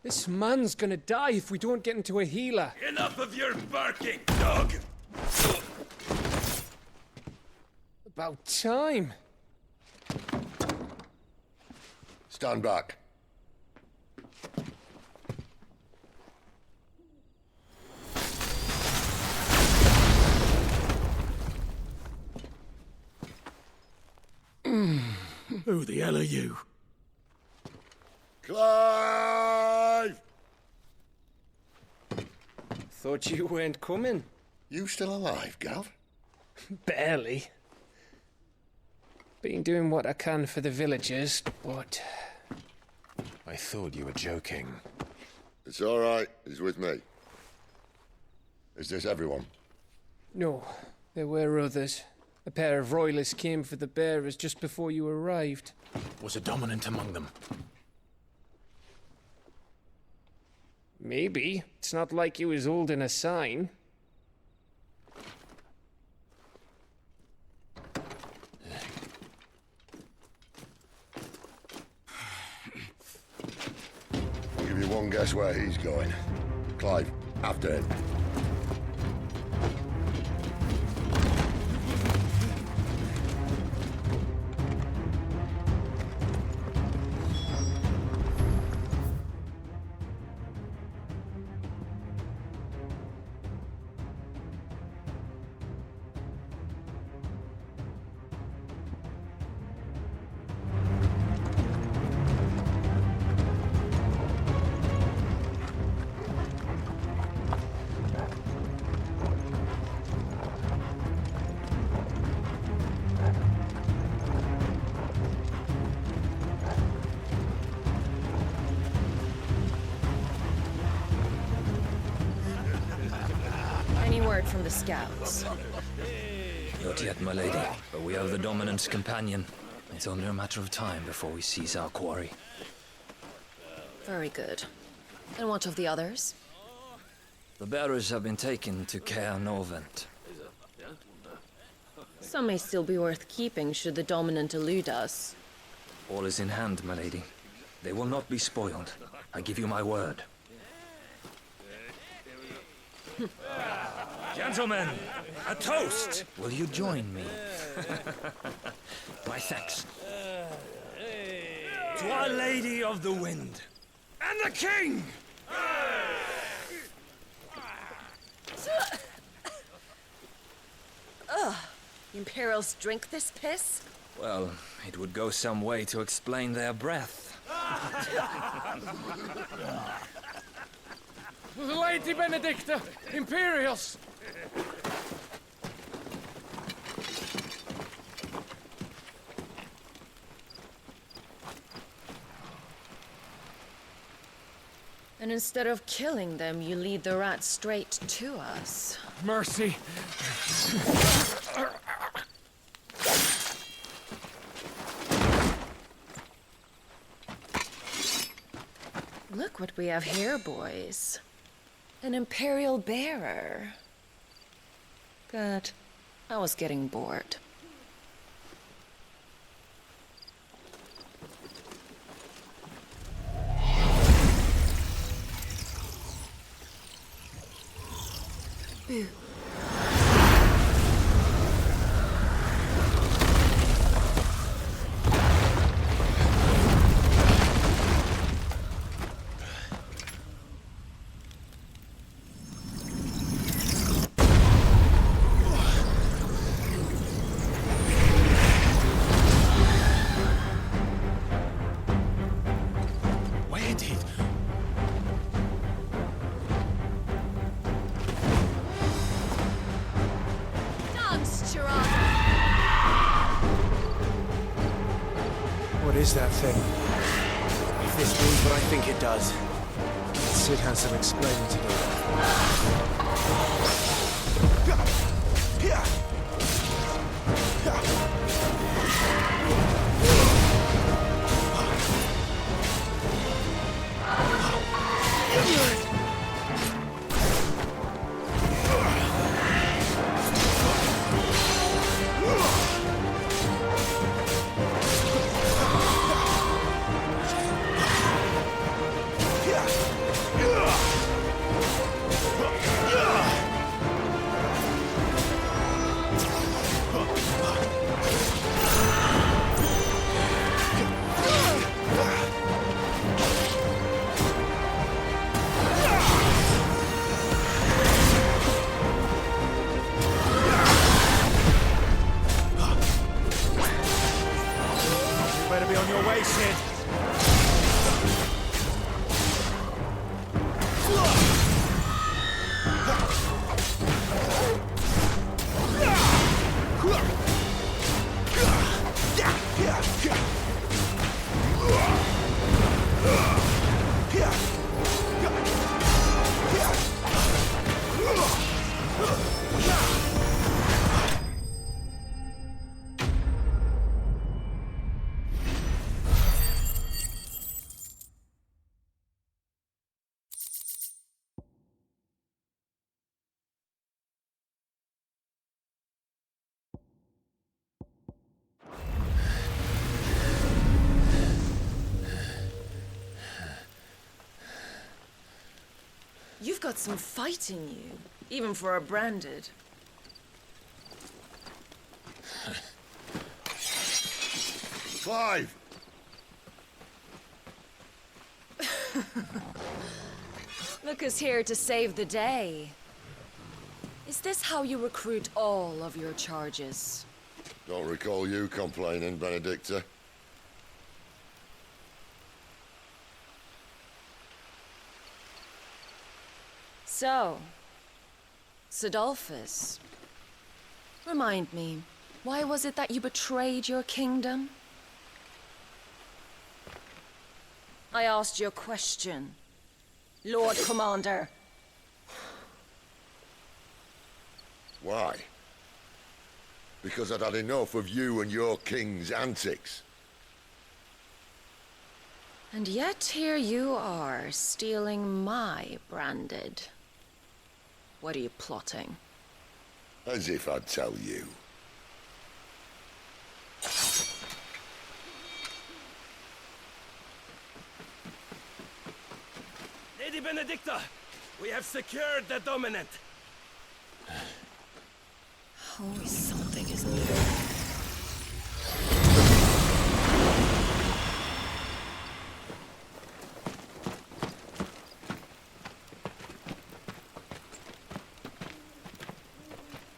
This man's gonna die if we don't get into a healer. Enough of your barking, dog! About time. Stand back. Who the hell are you? Clive! Thought you weren't coming. You still alive, Gav? Barely. Been doing what I can for the villagers, but... I thought you were joking. It's all right. He's with me. Is this everyone? No, there were others. A pair of royalists came for the bearers just before you arrived. Was a dominant among them? Maybe. It's not like he was holding a sign. I'll give you one guess where he's going. Clive, after him. Any word from the scouts? Not yet, my lady, but we have the dominant's companion. It's only a matter of time before we seize our quarry. Very good. And what of the others? The bearers have been taken to Caer Novent. Some may still be worth keeping should the dominant elude us. All is in hand, my lady. They will not be spoiled. I give you my word. Gentlemen, a toast! Will you join me? My thanks. To Our Lady of the Wind. And the King! Ugh. Imperials drink this piss? Well, it would go some way to explain their breath. Lady Benedicta! Imperials! And instead of killing them, you lead the rats straight to us. Mercy! Look what we have here, boys. An Imperial bearer. Good. I was getting bored. Boo. What is that thing? If this means what I think it does, Sid has some explaining to do. better be on your way, Sid. You've got some fight in you, even for a branded. Clive! Look who's here to save the day. Is this how you recruit all of your charges? Don't recall you complaining, Benedicta. So, Sidolphus, remind me, why was it that you betrayed your kingdom? I asked you a question, Lord Commander. Why? Because I'd had enough of you and your king's antics. And yet here you are, stealing my branded. What are you plotting? As if I'd tell you. Lady Benedicta, we have secured the dominant. Always something, isn't there?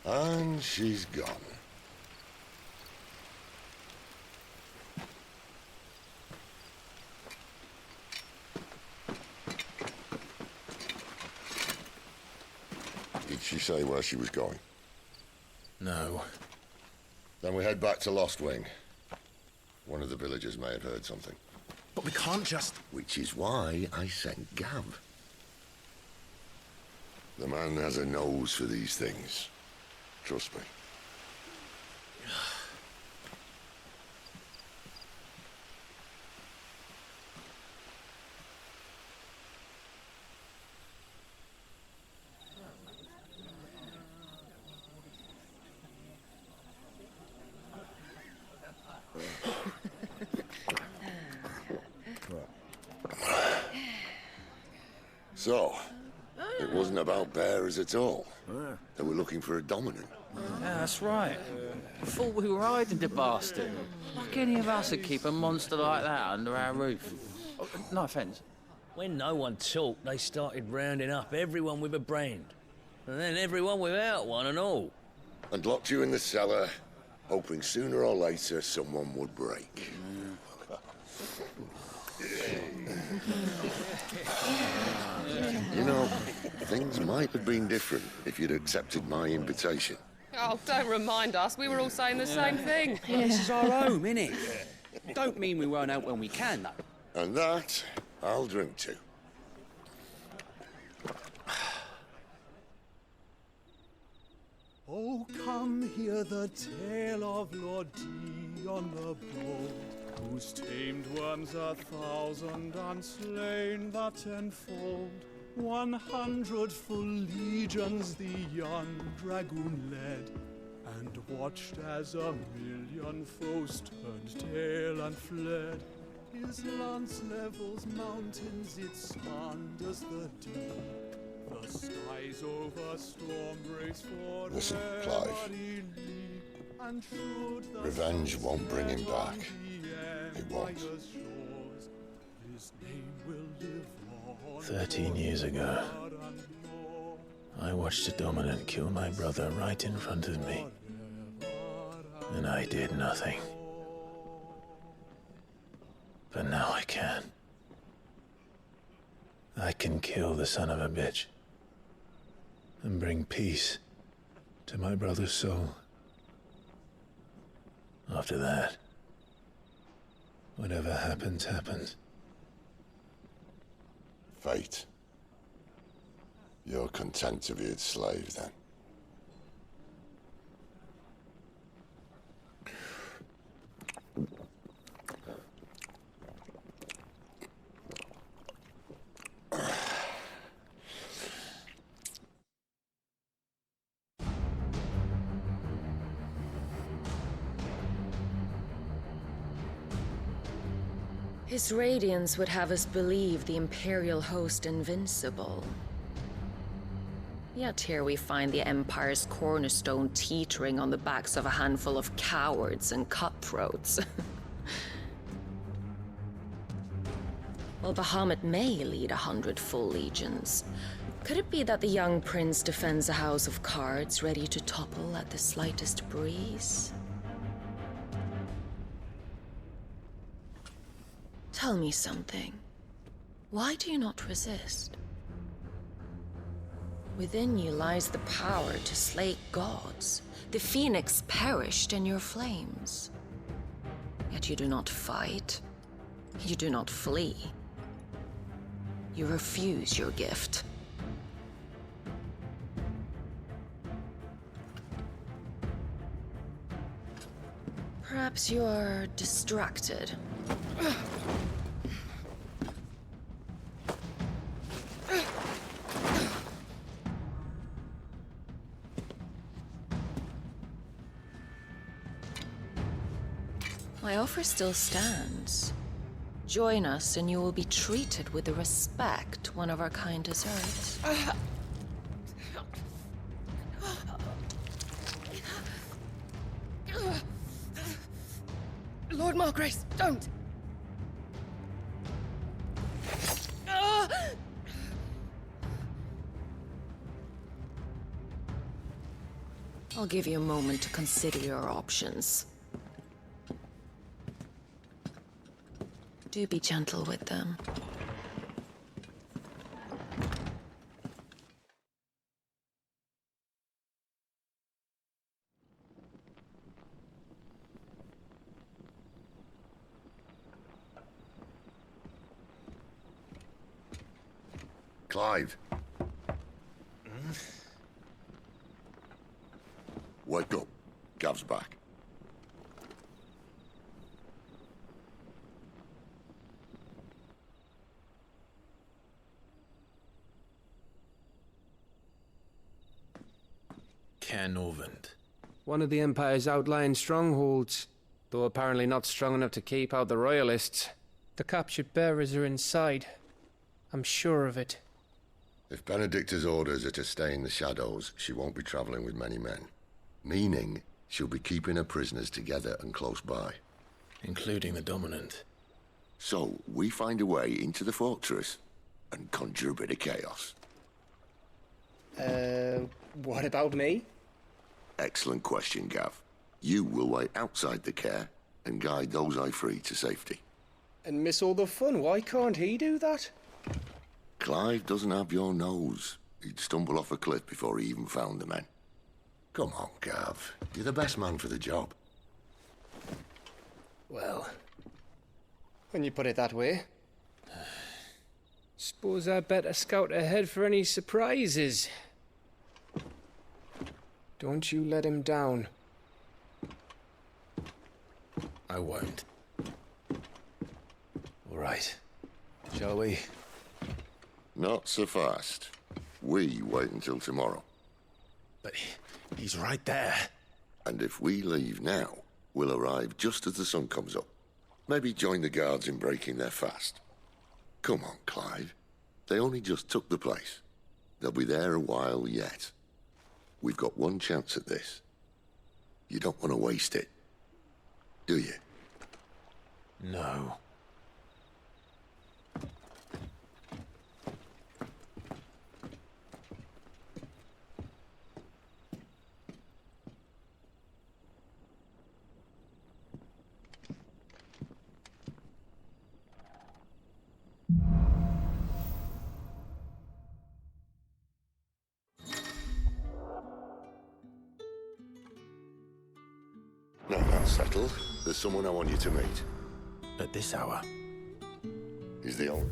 And she's gone. Did she say where she was going? No. Then we head back to Lost Wing. One of the villagers may have heard something. But we can't just... Which is why I sent Gav. The man has a nose for these things. Trust me. So, it wasn't about bearers at all. They were looking for a dominant. Yeah, that's right. Thought we were hiding the bastard. Like any of us would keep a monster like that under our roof. Oh, no offence. When no one talked, they started rounding up everyone with a brand. And then everyone without one and all. And locked you in the cellar, hoping sooner or later someone would break. You know, things might have been different if you'd accepted my invitation. Oh, don't remind us. We were all saying the same thing. This is our home, innit? Don't mean we won't out when we can, though. And that, I'll drink to. Oh, come hear the tale of Lord Dion the Bold, who's tamed worms 1,000 and slain the tenfold. 100 full legions the young dragoon led, and watched as 1,000,000 foes turned tail and fled. His lance levels mountains, it slanders the deep. The skies over storm breaks for Listen, Clive. Revenge won't bring him back. It won't. 13 years ago, I watched a dominant kill my brother right in front of me. And I did nothing. But now I can. I can kill the son of a bitch and bring peace to my brother's soul. After that, whatever happens, happens. Fate. You're content to be its slave, then? His radiance would have us believe the Imperial host invincible. Yet here we find the Empire's cornerstone teetering on the backs of a handful of cowards and cutthroats. While Bahamut may lead 100 full legions, could it be that the young prince defends a house of cards ready to topple at the slightest breeze? Tell me something. Why do you not resist? Within you lies the power to slay gods. The phoenix perished in your flames. Yet you do not fight. You do not flee. You refuse your gift. Perhaps you're distracted. My offer still stands. Join us and you will be treated with the respect one of our kind deserves. Lord Margrace, don't! I'll give you a moment to consider your options. Do be gentle with them. Clive. Wake up. Gav's back. Canovant. One of the Empire's outlying strongholds, though apparently not strong enough to keep out the Royalists. The captured bearers are inside. I'm sure of it. If Benedicta's orders are to stay in the shadows, she won't be traveling with many men. Meaning, she'll be keeping her prisoners together and close by. Including the Dominant. So, we find a way into the fortress and conjure a bit of chaos. What about me? Excellent question, Gav. You will wait outside the care and guide those I free to safety. And miss all the fun. Why can't he do that? Clive doesn't have your nose. He'd stumble off a cliff before he even found the men. Come on, Gav. You're the best man for the job. Well, when you put it that way. Suppose I'd better scout ahead for any surprises. Don't you let him down. I won't. All right. Shall we? Not so fast. We wait until tomorrow. But he's right there. And if we leave now, we'll arrive just as the sun comes up. Maybe join the guards in breaking their fast. Come on, Clive. They only just took the place. They'll be there a while yet. We've got one chance at this. You don't want to waste it, do you? No. battle, there's someone I want you to meet. At this hour? He's the owner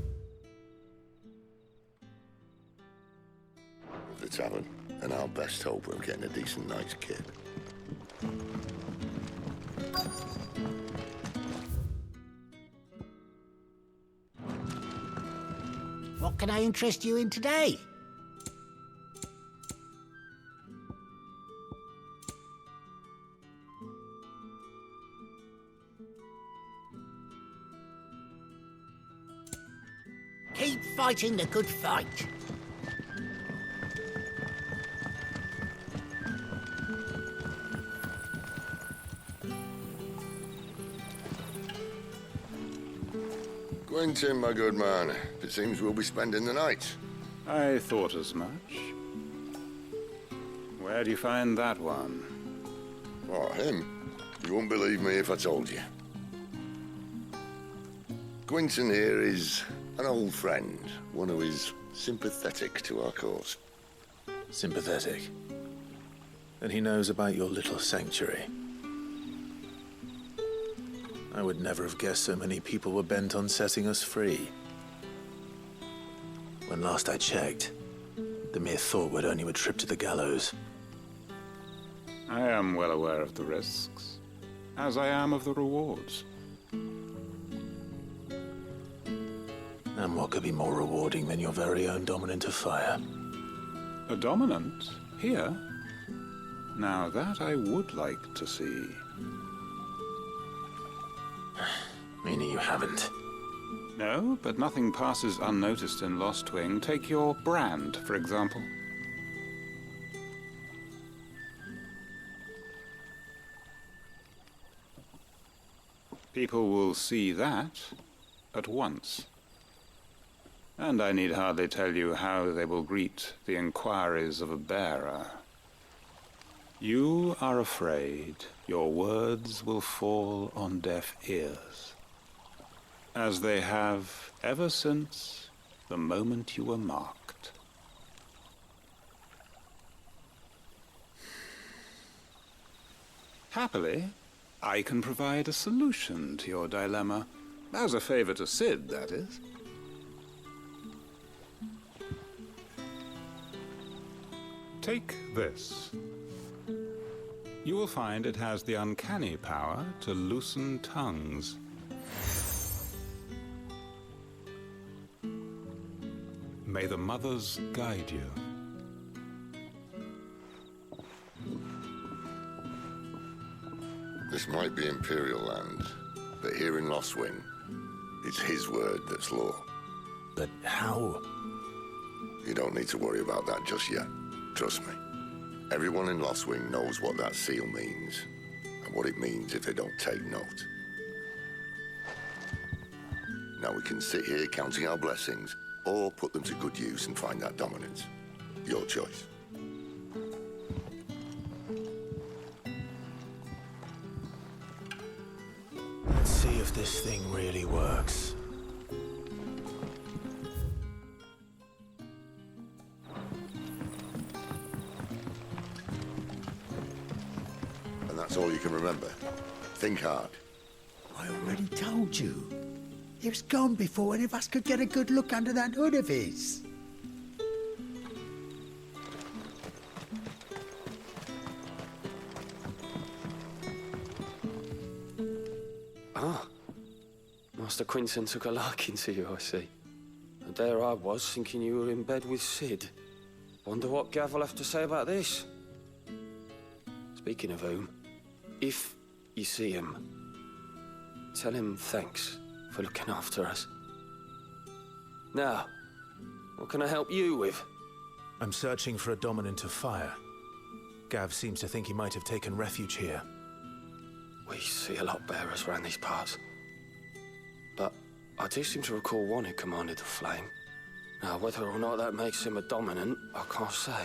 of the tavern, and our best hope of getting a decent night's kip. What can I interest you in today? Keep fighting the good fight. Quentin, my good man. It seems we'll be spending the night. I thought as much. Where do you find that one? Oh, him? You wouldn't believe me if I told you. Quentin here is an old friend, one who is sympathetic to our cause. Sympathetic? And he knows about your little sanctuary. I would never have guessed so many people were bent on setting us free. When last I checked, the mere thought would earn you a trip to the gallows. I am well aware of the risks, as I am of the rewards. And what could be more rewarding than your very own dominant of fire? A dominant? Here? Now that I would like to see. Meaning you haven't? No, but nothing passes unnoticed in Lost Wing. Take your brand, for example. People will see that at once. And I need hardly tell you how they will greet the inquiries of a bearer. You are afraid your words will fall on deaf ears, as they have ever since the moment you were marked. Happily, I can provide a solution to your dilemma, as a favor to Sid, that is. Take this. You will find it has the uncanny power to loosen tongues. May the mothers guide you. This might be Imperial land, but here in Lost Wing, it's his word that's law. But how? You don't need to worry about that just yet. Trust me. Everyone in Lost Wing knows what that seal means, and what it means if they don't take note. Now we can sit here counting our blessings, or put them to good use and find that dominance. Your choice. Let's see if this thing really works. And that's all you can remember. Think hard. I already told you. He was gone before any of us could get a good look under that hood of his. Ah. Master Quinton took a liking to you, I see. And there I was, thinking you were in bed with Sid. Wonder what Gav will have to say about this. Speaking of whom, if you see him, tell him thanks for looking after us. Now, what can I help you with? I'm searching for a dominant of fire. Gav seems to think he might have taken refuge here. We see a lot bearers around these parts. But I do seem to recall one who commanded the flame. Now, whether or not that makes him a dominant, I can't say.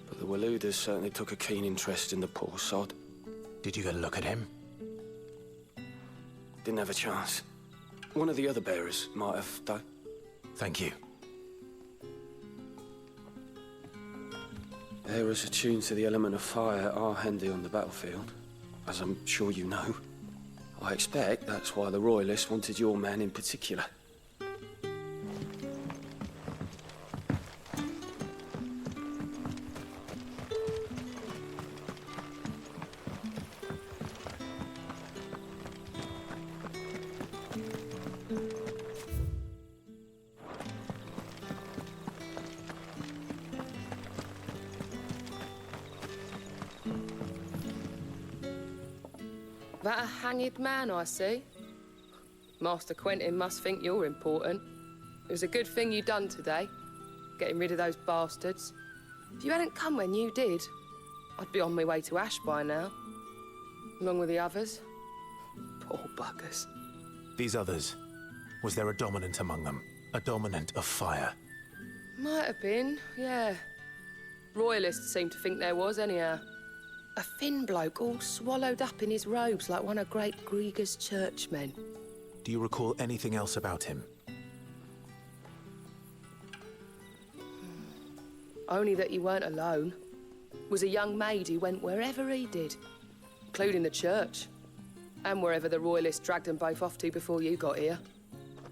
But the Waluders certainly took a keen interest in the poor sod. Did you get a look at him? Didn't have a chance. One of the other bearers might have, though. Thank you. Bearers attuned to the element of fire are handy on the battlefield. as I'm sure you know. I expect that's why the Royalists wanted your man in particular. That a hanged man I see? Master Quentin must think you're important. It was a good thing you done today, getting rid of those bastards. If you hadn't come when you did, I'd be on my way to Ash by now, along with the others. Poor buggers. These others, was there a dominant among them? A dominant of fire? Might have been, yeah. Royalists seem to think there was, anyhow. A thin bloke all swallowed up in his robes like one of great Grieger's churchmen. Do you recall anything else about him? Only that he weren't alone. Was a young maid who went wherever he did, including the church, and wherever the Royalists dragged them both off to before you got here.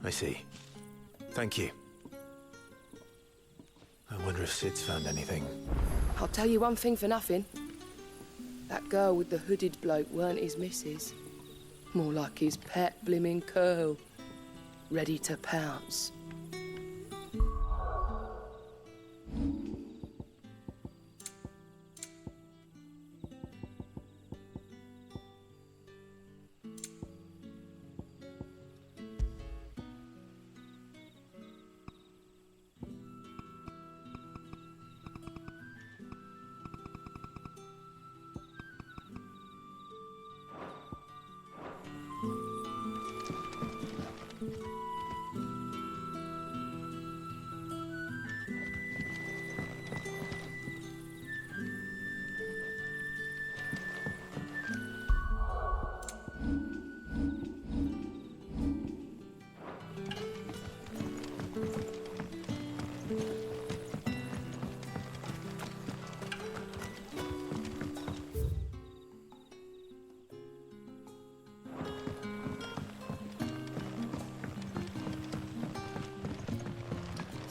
I see. Thank you. I wonder if Sid's found anything. I'll tell you one thing for nothing. That girl with the hooded bloke weren't his missus. More like his pet blimmin' curl. Ready to pounce.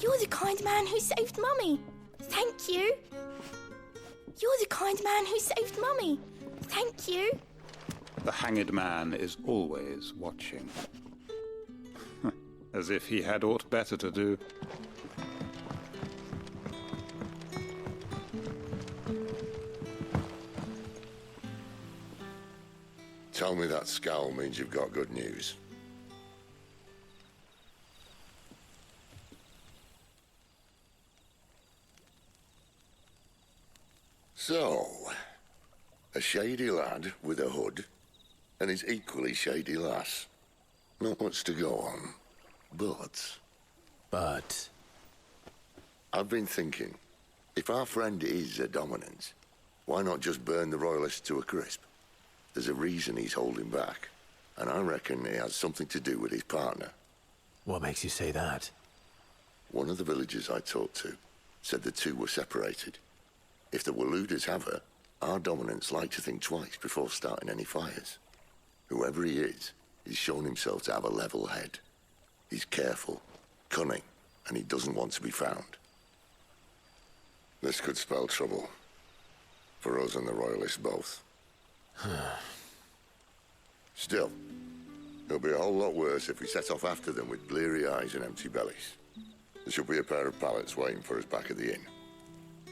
You're the kind man who saved Mummy. Thank you. You're the kind man who saved Mummy. Thank you. The hanged man is always watching. As if he had aught better to do. Tell me that scowl means you've got good news. So, a shady lad with a hood, and his equally shady lass. Not much to go on, but... I've been thinking, if our friend is a dominant, why not just burn the Royalists to a crisp? There's a reason he's holding back, and I reckon it has something to do with his partner. What makes you say that? One of the villagers I talked to said the two were separated. If the Waluders have her, our dominants like to think twice before starting any fires. Whoever he is, he's shown himself to have a level head. He's careful, cunning, and he doesn't want to be found. This could spell trouble. For us and the Royalists both. Still, it'll be a whole lot worse if we set off after them with bleary eyes and empty bellies. There should be a pair of pallets waiting for us back at the inn.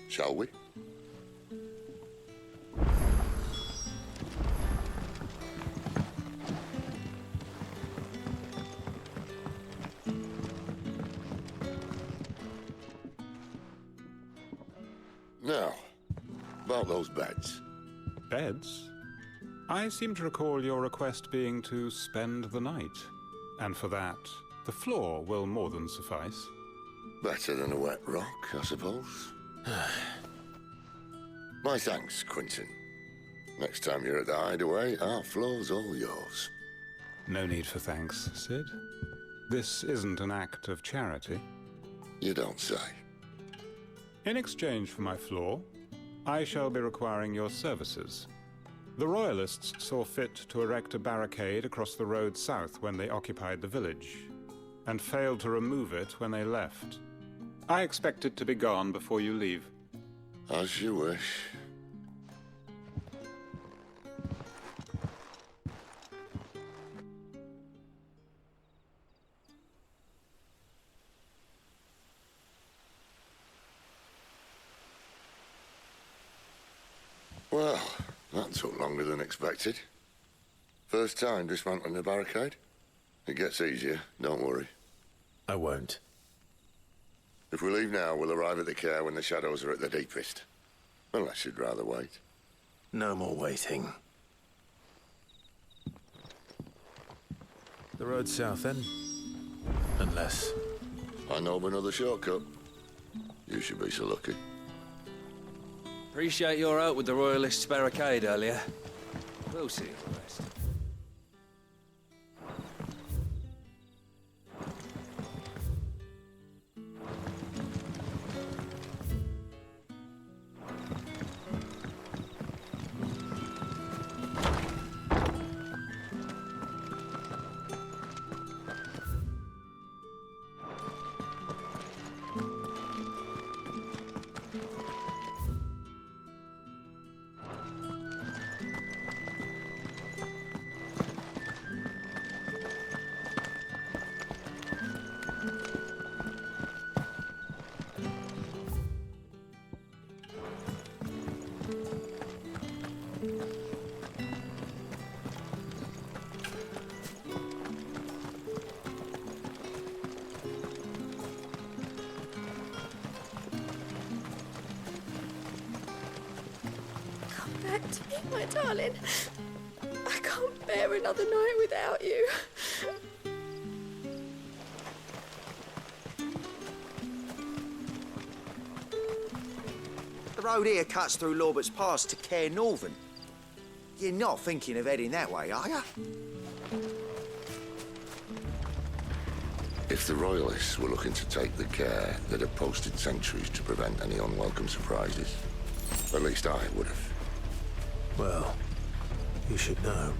Shall we? Now, about those beds. Beds? I seem to recall your request being to spend the night. And for that, the floor will more than suffice. Better than a wet rock, I suppose. My thanks, Quentin. Next time you're at the hideaway, our floor's all yours. No need for thanks, Sid. This isn't an act of charity. You don't say. In exchange for my floor, I shall be requiring your services. The Royalists saw fit to erect a barricade across the road south when they occupied the village, and failed to remove it when they left. I expect it to be gone before you leave. As you wish. Well, that took longer than expected. First time dismantling the barricade? It gets easier, don't worry. I won't. If we leave now, we'll arrive at the care when the shadows are at their deepest. Unless you'd rather wait. No more waiting. The road south, then? Unless... I know of another shortcut. You should be so lucky. Appreciate your help with the Royalists' barricade earlier. We'll see the rest. Back to me, my darling. I can't bear another night without you. The road here cuts through Lorbert's Pass to Care Northern. You're not thinking of heading that way, are you? If the Royalists were looking to take the care, they'd have posted sentries to prevent any unwelcome surprises. At least I would have. Well, you should know.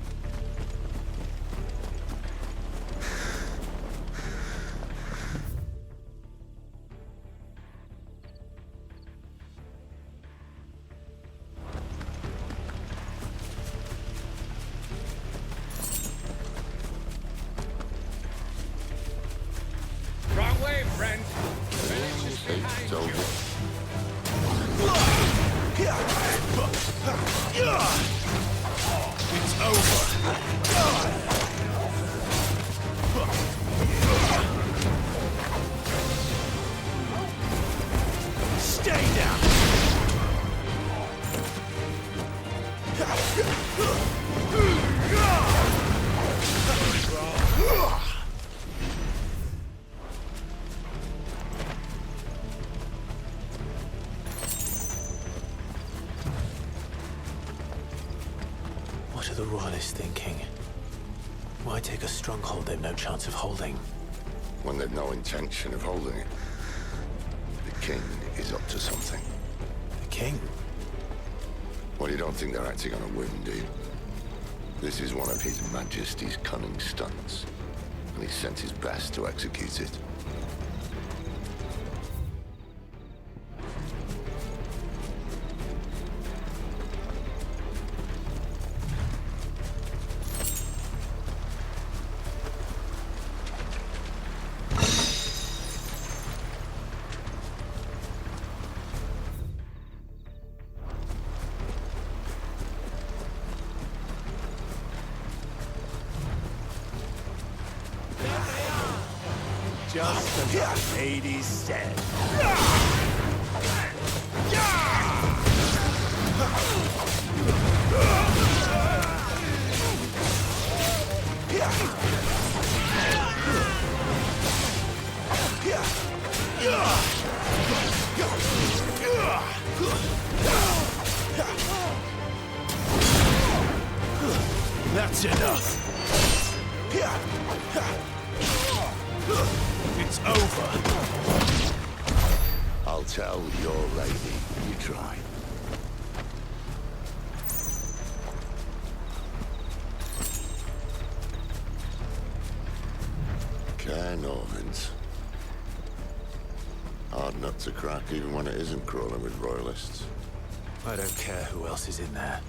Wrong way, friend. Village is behind you. It's over. Stay down. What are the Royalists thinking? Why take a stronghold they've no chance of holding? When they've no intention of holding it. The king is up to something. The king? Well, you don't think they're acting on a whim, do you? This is one of His Majesty's cunning stunts, and he's sent his best to execute it. Just as the lady said. That's enough. It's over. I'll tell your lady you tried. Cairnorvins. Hard nut to crack even when it isn't crawling with royalists. I don't care who else is in there.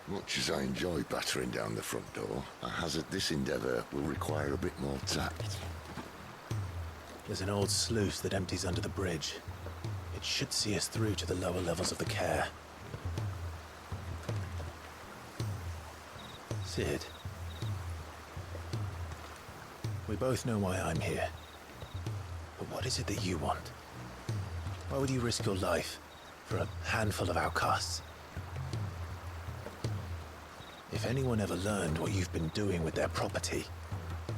Much as I enjoy battering down the front door, I hazard this endeavour will require a bit more tact. There's an old sluice that empties under the bridge. It should see us through to the lower levels of the care. Sid. We both know why I'm here. But what is it that you want? Why would you risk your life for a handful of outcasts? If anyone ever learned what you've been doing with their property...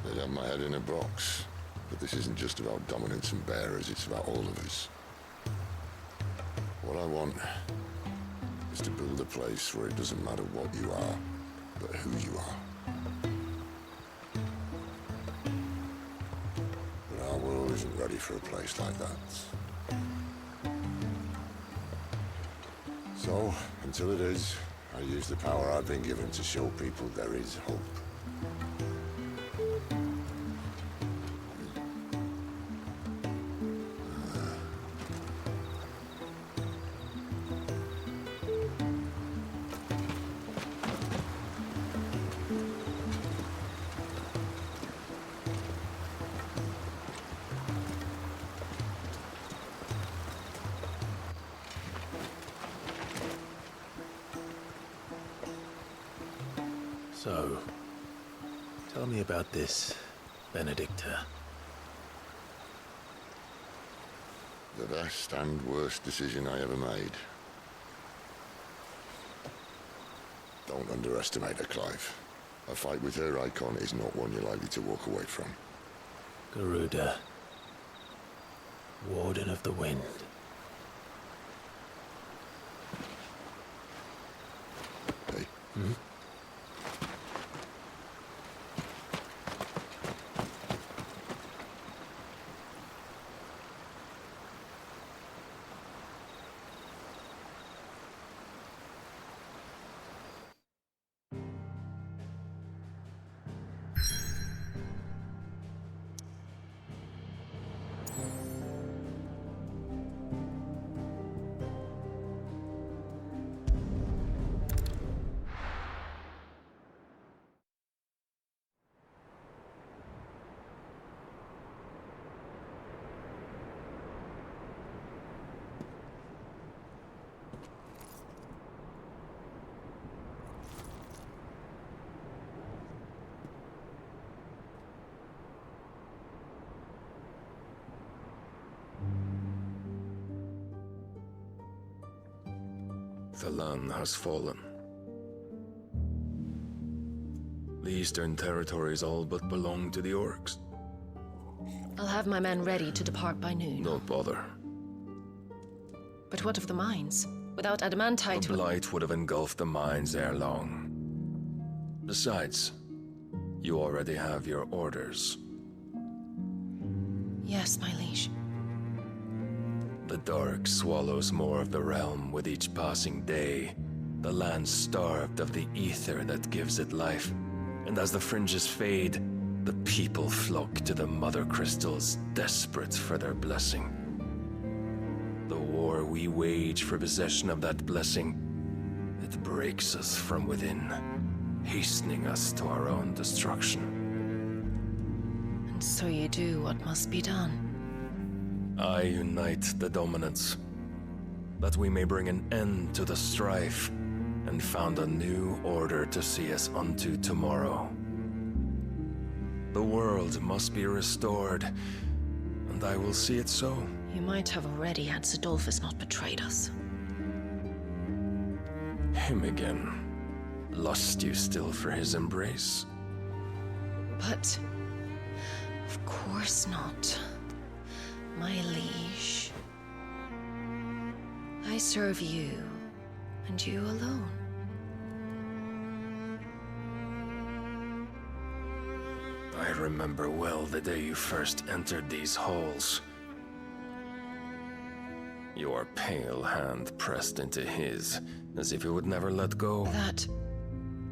They'd have my head in a box. But this isn't just about dominance and bearers, it's about all of us. What I want is to build a place where it doesn't matter what you are, but who you are. But our world isn't ready for a place like that. So, until it is, I use the power I've been given to show people there is hope. So, tell me about this, Benedicta. The best and worst decision I ever made. Don't underestimate her, Clive. A fight with her icon is not one you're likely to walk away from. Garuda. Warden of the Wind. Hey. Hmm? The land has fallen. The eastern territories all but belong to the orcs. I'll have my men ready to depart by noon. Don't bother. But what of the mines? Without adamantite... The blight would have engulfed the mines ere long. Besides, you already have your orders. Yes, my liege. The dark swallows more of the realm with each passing day. The land starved of the ether that gives it life. And as the fringes fade, the people flock to the mother crystals, desperate for their blessing. The war we wage for possession of that blessing, it breaks us from within, hastening us to our own destruction. And so you do what must be done. I unite the dominants, that we may bring an end to the strife and found a new order to see us unto tomorrow. The world must be restored, and I will see it so. You might have already had Zidolphus not betrayed us. Him again. Lust you still for his embrace? But of course not, my liege. I serve you, and you alone. I remember well the day you first entered these halls. Your pale hand pressed into his, as if you would never let go.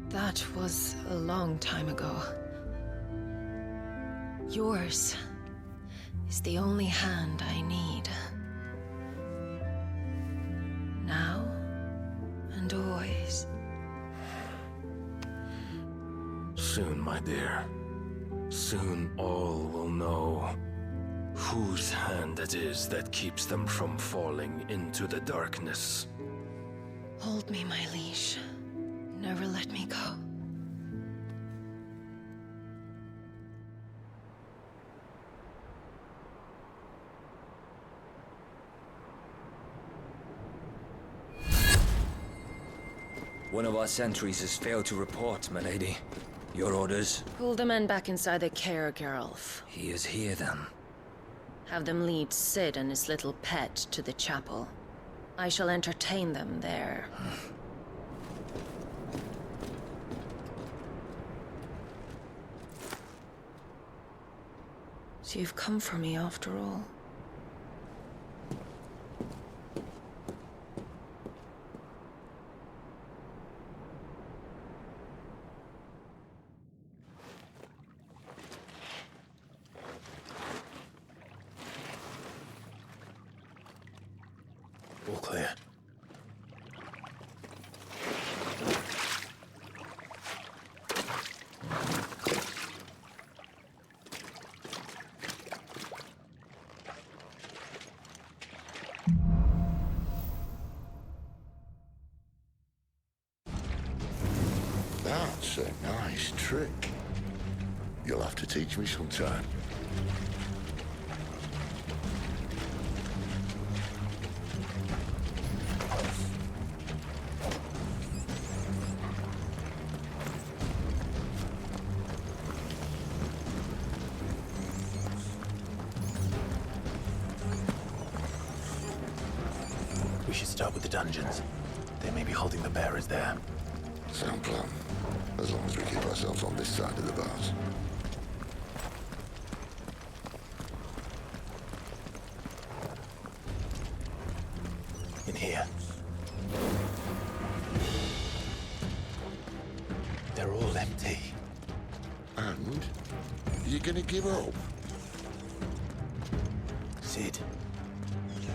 That was a long time ago. Yours is the only hand I need. Now and always. Soon, my dear. Soon all will know whose hand it is that keeps them from falling into the darkness. Hold me, my liege. Never let me go. One of our sentries has failed to report, my lady. Your orders? Pull the men back inside the care, Geralf. He is here, then. Have them lead Sid and his little pet to the chapel. I shall entertain them there. So you've come for me after all. All clear. That's a nice trick. You'll have to teach me sometime. We should start with the dungeons. They may be holding the bearers there. Sound plan. As long as we keep ourselves on this side of the bars. In here. They're all empty. And? You're gonna give up? Sid.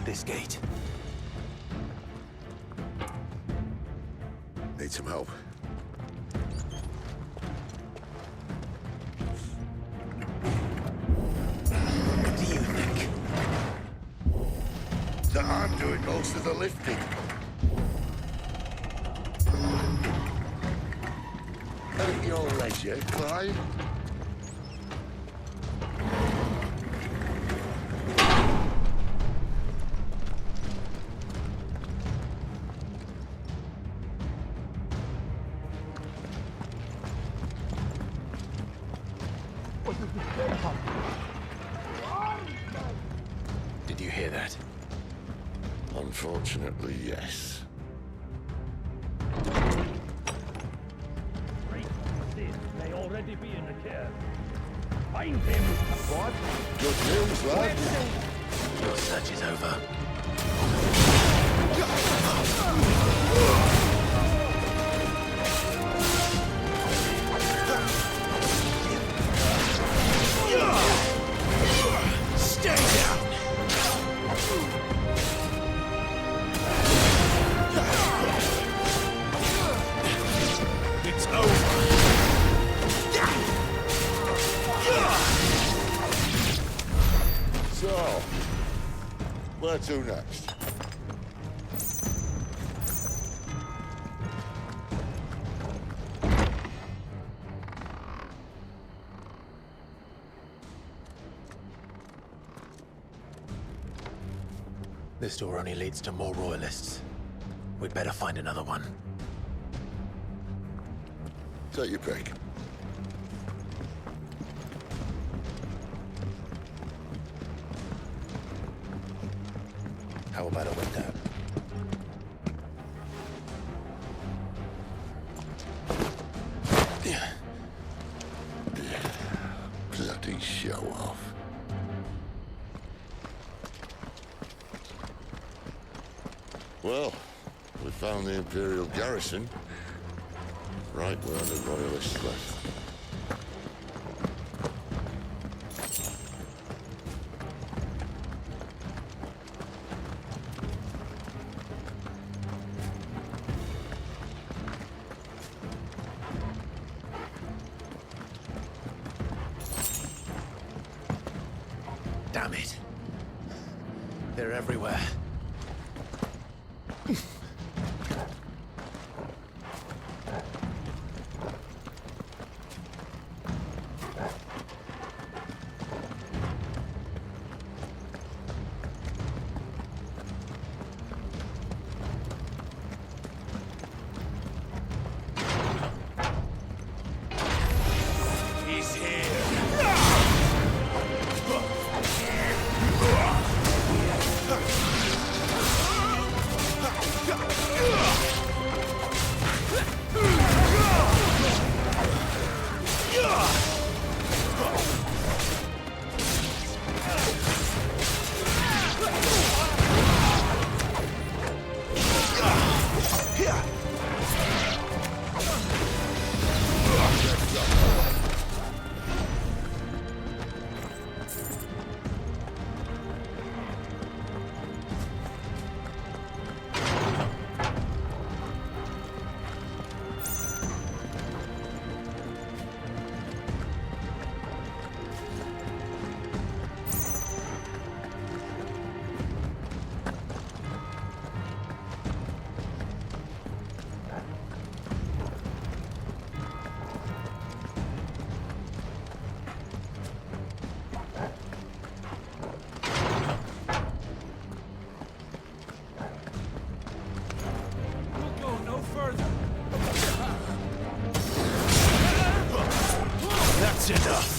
This gate. Need some help. What do you think? That I'm doing most of the lifting. At your leisure, Clive. Did you hear that? Unfortunately, yes. May already be in the care. Find him! What? Good news, lad. Your search is over. Stay down! It's over! So, where to next? This door only leads to more royalists. We'd better find another one. Take your pick. How about a window? Bloody show off. Well, we found the Imperial garrison. Right where the Royalists left. Damn it. They're everywhere. He's here. That's enough.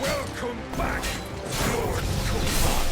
Welcome back, Lord Kumar.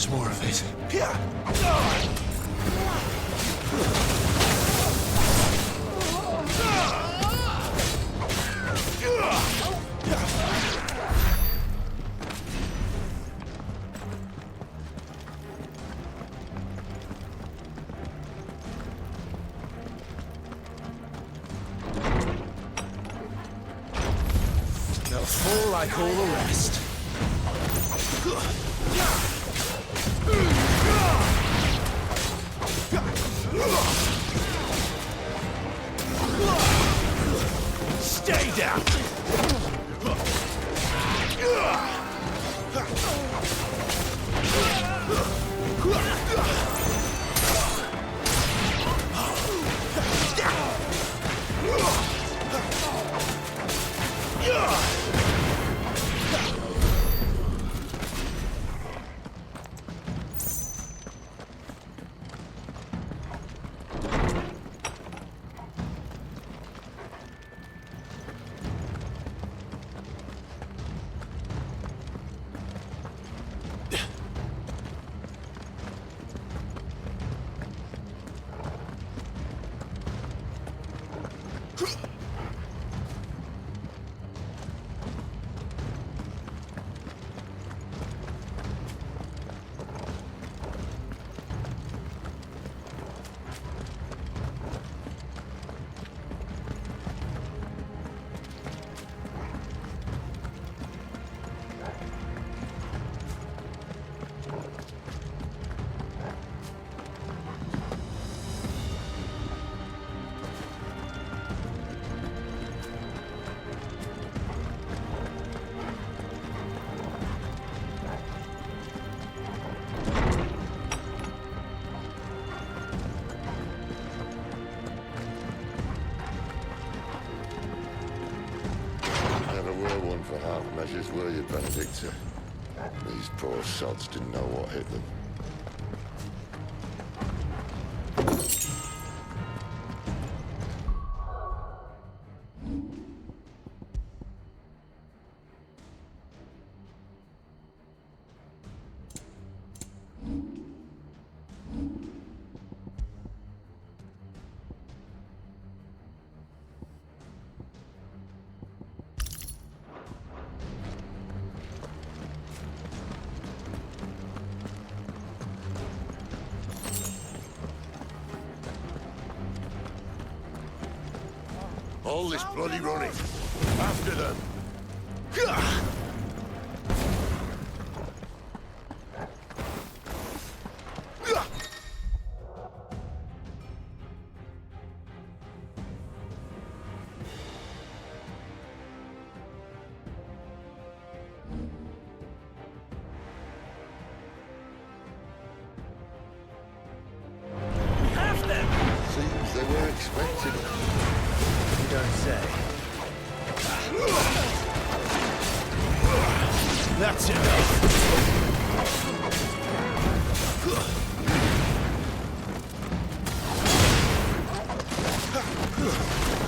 much more of it. They'll fall like all the rest. Stay down! For half measures, were you, Benedicta? These poor sods didn't know what hit them. All this bloody running. After them. Have them! Seems they were expecting it. You don't say. That's enough.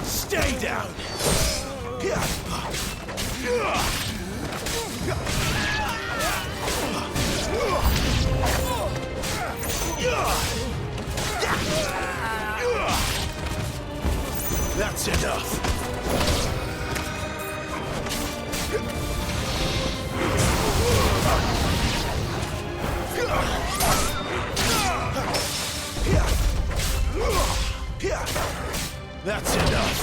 Stay down. That's enough. That's enough.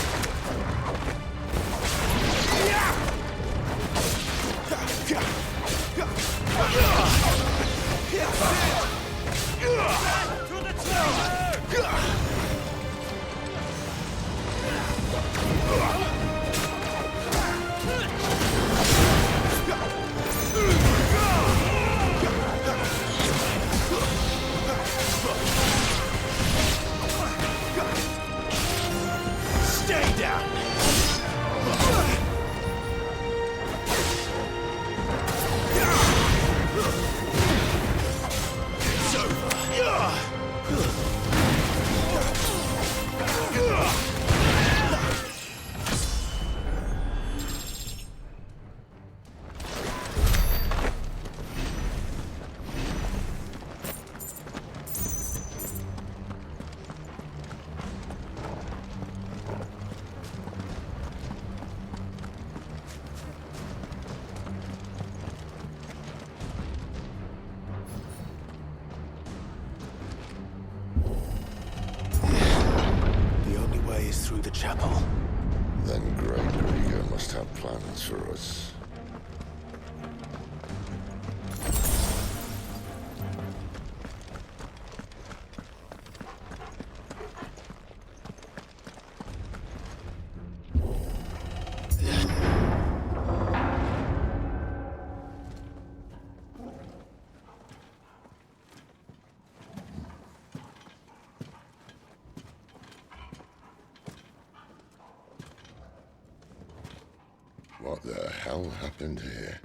chapel. Then Great Krieger must have plans for us. What the hell happened here?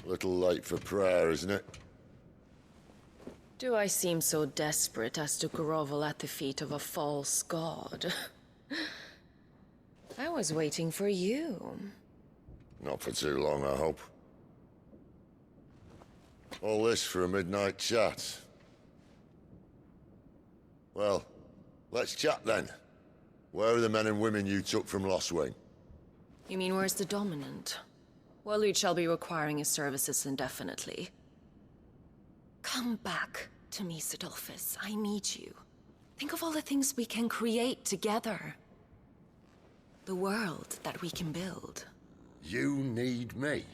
Little late for prayer, isn't it? Do I seem so desperate as to grovel at the feet of a false god? I was waiting for you. Not for too long, I hope. All this for a midnight chat. Well, let's chat then. Where are the men and women you took from Lost Wing? You mean where's the dominant? Well, you shall be requiring his services indefinitely. Come back to me, Sidolphus. I need you. Think of all the things we can create together. The world that we can build. You need me?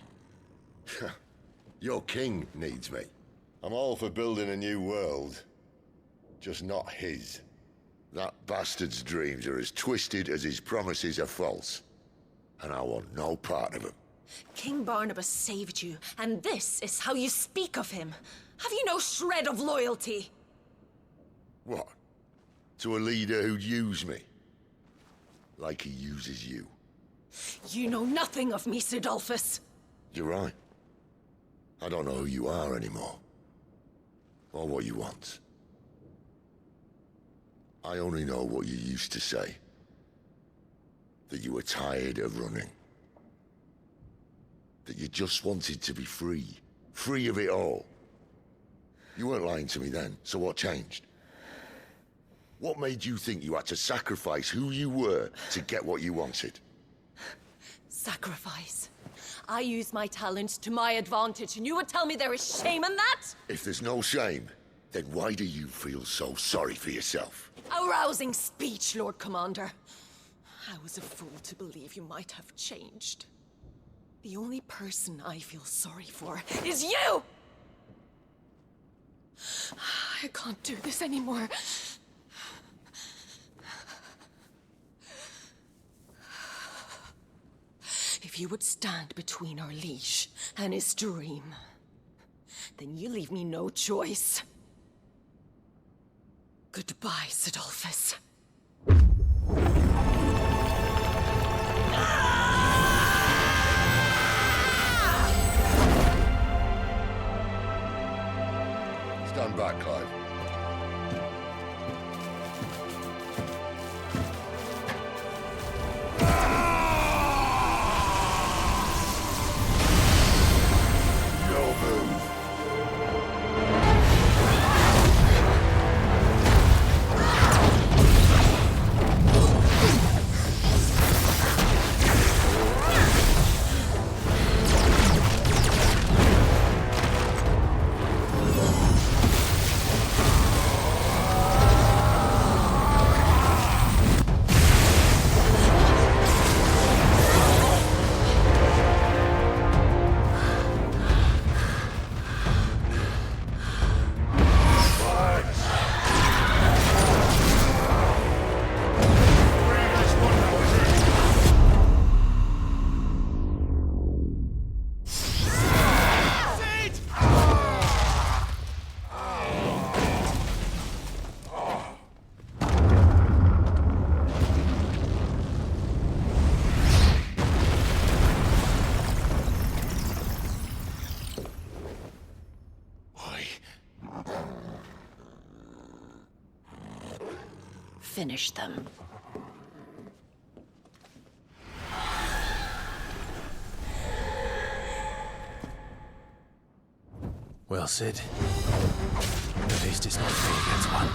Your king needs me. I'm all for building a new world. Just not his. That bastard's dreams are as twisted as his promises are false. And I want no part of them. King Barnabas saved you, and this is how you speak of him. Have you no shred of loyalty? What? To a leader who'd use me? Like he uses you. You know nothing of me, Sidolphus. You're right. I don't know who you are anymore. Or what you want. I only know what you used to say. That you were tired of running. That you just wanted to be free. Free of it all. You weren't lying to me then, so what changed? What made you think you had to sacrifice who you were to get what you wanted? Sacrifice. I use my talents to my advantage, and you would tell me there is shame in that? If there's no shame, then why do you feel so sorry for yourself? A rousing speech, Lord Commander. I was a fool to believe you might have changed. The only person I feel sorry for is you! I can't do this anymore. If you would stand between our liege and his dream, then you leave me no choice. Goodbye, Sidolphus. Stand back, Clive. No move. Finish them. Well, Sid. At least it's not 3 against 1.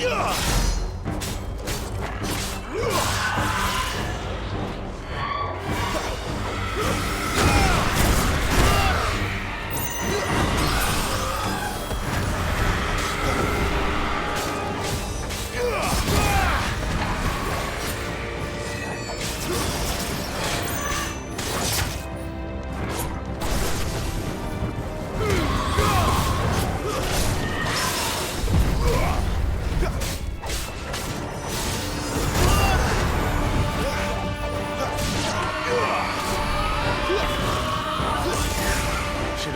She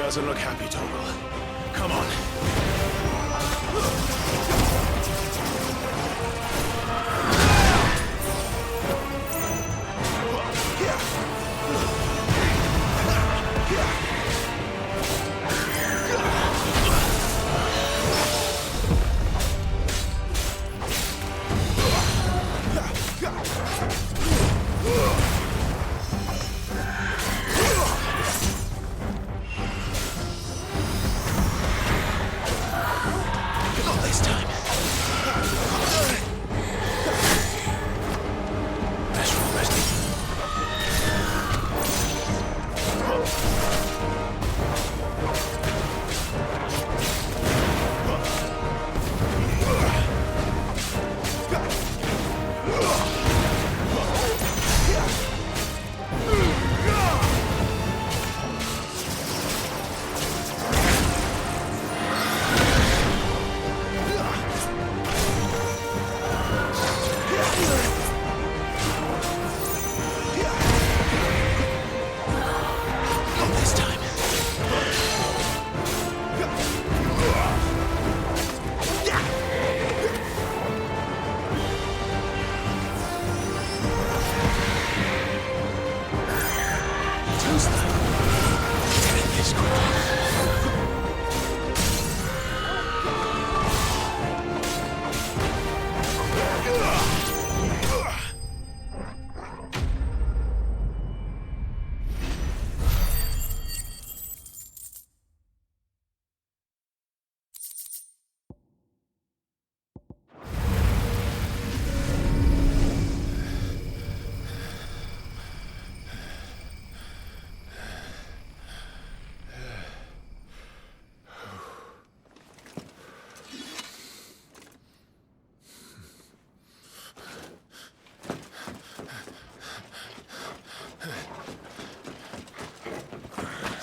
doesn't look happy, Toggle. Come on.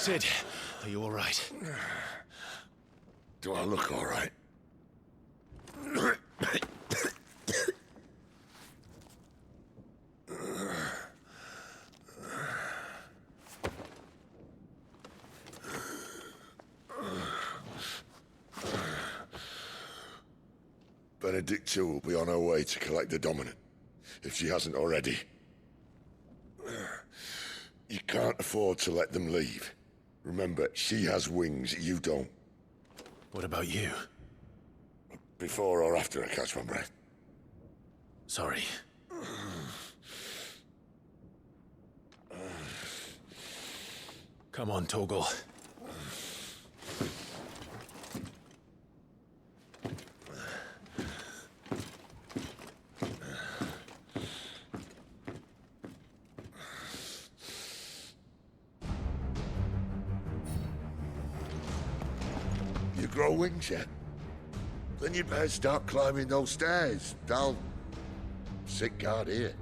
Sid, are you all right? Do I look all right? Benedicta will be on her way to collect the Dominant, if she hasn't already. You can't afford to let them leave. Remember, she has wings, you don't. What about you? Before or after I catch my breath? Sorry. Come on, Toggle. You grow wings yet? Then you'd better start climbing those stairs. I'll sit guard here.